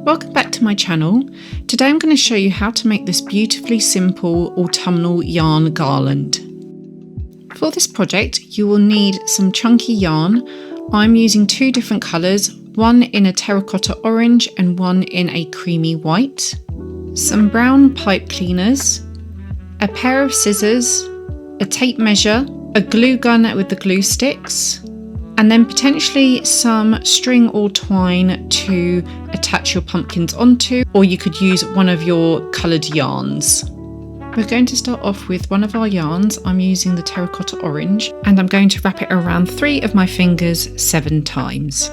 Welcome back to my channel. Today I'm going to show you how to make this beautifully simple autumnal yarn garland. For this project you will need some chunky yarn. I'm using two different colours, one in a terracotta orange and one in a creamy white, some brown pipe cleaners, a pair of scissors, a tape measure, a glue gun with the glue sticks, and then potentially some string or twine to attach your pumpkins onto, or you could use one of your coloured yarns. We're going to start off with one of our yarns. I'm using the terracotta orange and I'm going to wrap it around 3 of my fingers 7 times.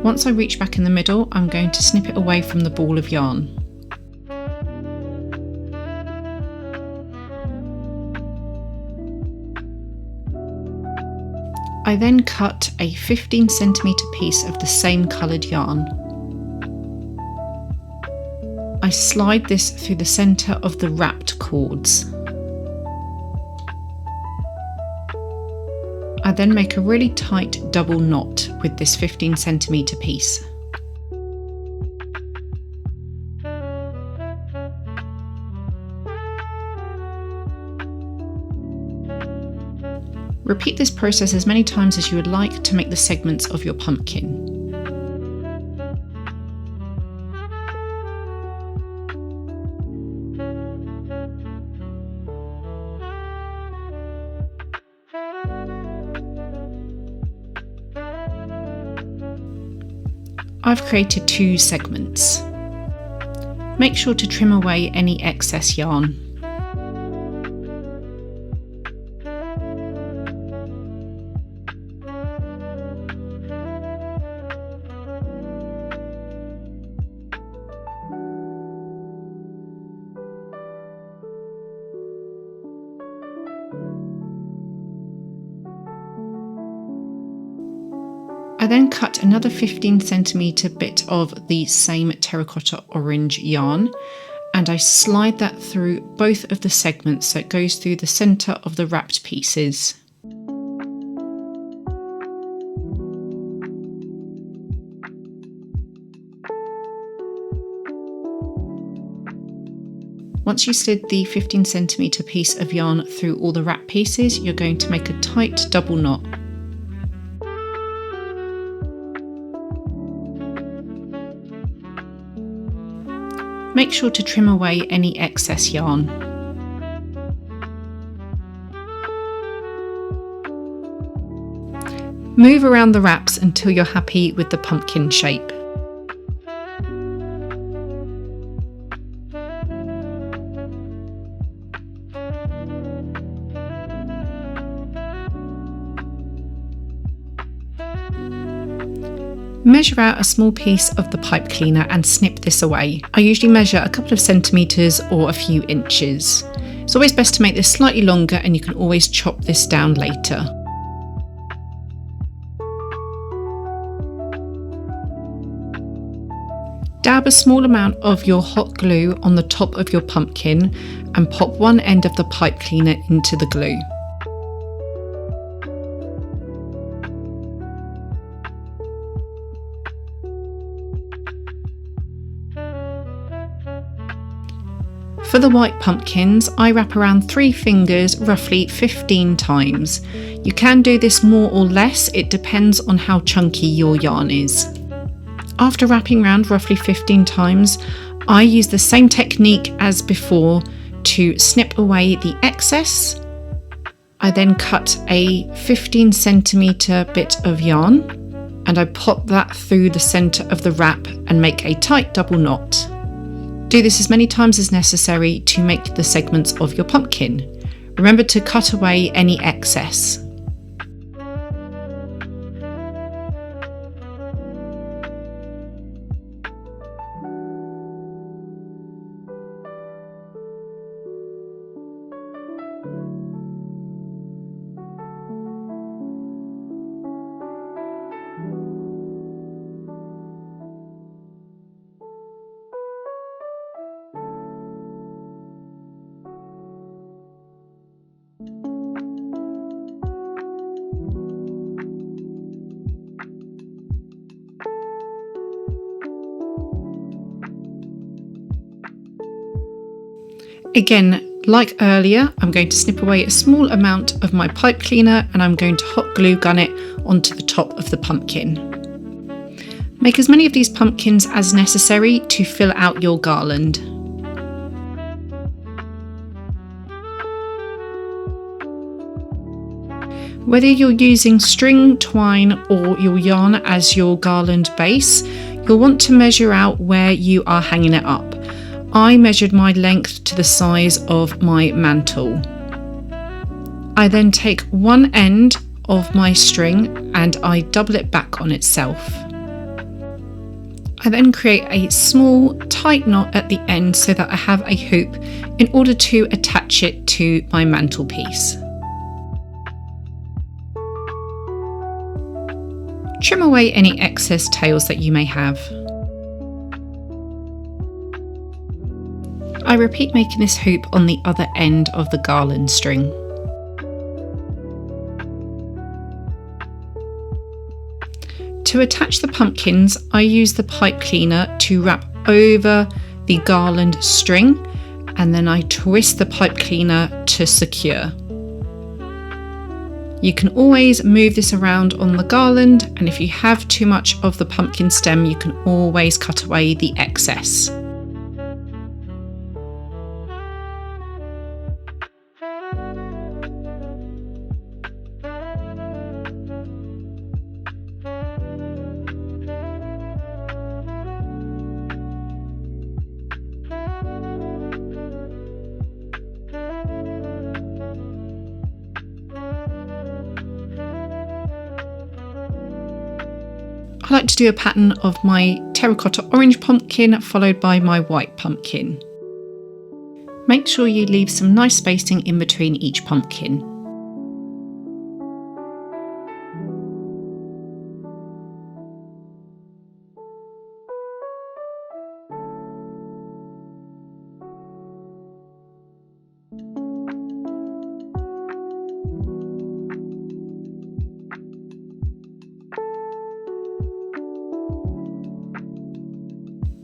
Once I reach back in the middle, I'm going to snip it away from the ball of yarn. I then cut a 15cm piece of the same coloured yarn. I slide this through the centre of the wrapped cords. I then make a really tight double knot with this 15cm piece. Repeat this process as many times as you would like to make the segments of your pumpkin. I've created 2 segments. Make sure to trim away any excess yarn. I then cut another 15cm bit of the same terracotta orange yarn and I slide that through both of the segments so it goes through the centre of the wrapped pieces. Once you slid the 15cm piece of yarn through all the wrap pieces, you're going to make a tight double knot. Make sure to trim away any excess yarn. Move around the wraps until you're happy with the pumpkin shape. Measure out a small piece of the pipe cleaner and snip this away. I usually measure a couple of centimetres or a few inches. It's always best to make this slightly longer and you can always chop this down later. Dab a small amount of your hot glue on the top of your pumpkin and pop one end of the pipe cleaner into the glue. For the white pumpkins, I wrap around 3 fingers roughly 15 times. You can do this more or less, it depends on how chunky your yarn is. After wrapping around roughly 15 times, I use the same technique as before to snip away the excess. I then cut a 15cm bit of yarn and I pop that through the centre of the wrap and make a tight double knot. Do this as many times as necessary to make the segments of your pumpkin. Remember to cut away any excess. Again, like earlier, I'm going to snip away a small amount of my pipe cleaner and I'm going to hot glue gun it onto the top of the pumpkin. Make as many of these pumpkins as necessary to fill out your garland. Whether you're using string, twine or your yarn as your garland base, you'll want to measure out where you are hanging it up. I measured my length to the size of my mantle. I then take one end of my string and I double it back on itself. I then create a small tight knot at the end so that I have a hoop in order to attach it to my mantelpiece. Trim away any excess tails that you may have. I repeat making this hoop on the other end of the garland string. To attach the pumpkins, I use the pipe cleaner to wrap over the garland string and then I twist the pipe cleaner to secure. You can always move this around on the garland, and if you have too much of the pumpkin stem, you can always cut away the excess. I like to do a pattern of my terracotta orange pumpkin followed by my white pumpkin. Make sure you leave some nice spacing in between each pumpkin.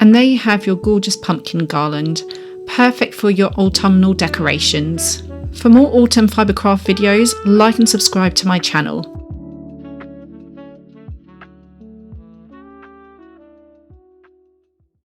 And there you have your gorgeous pumpkin garland, perfect for your autumnal decorations. For more autumn fibercraft videos, like and subscribe to my channel.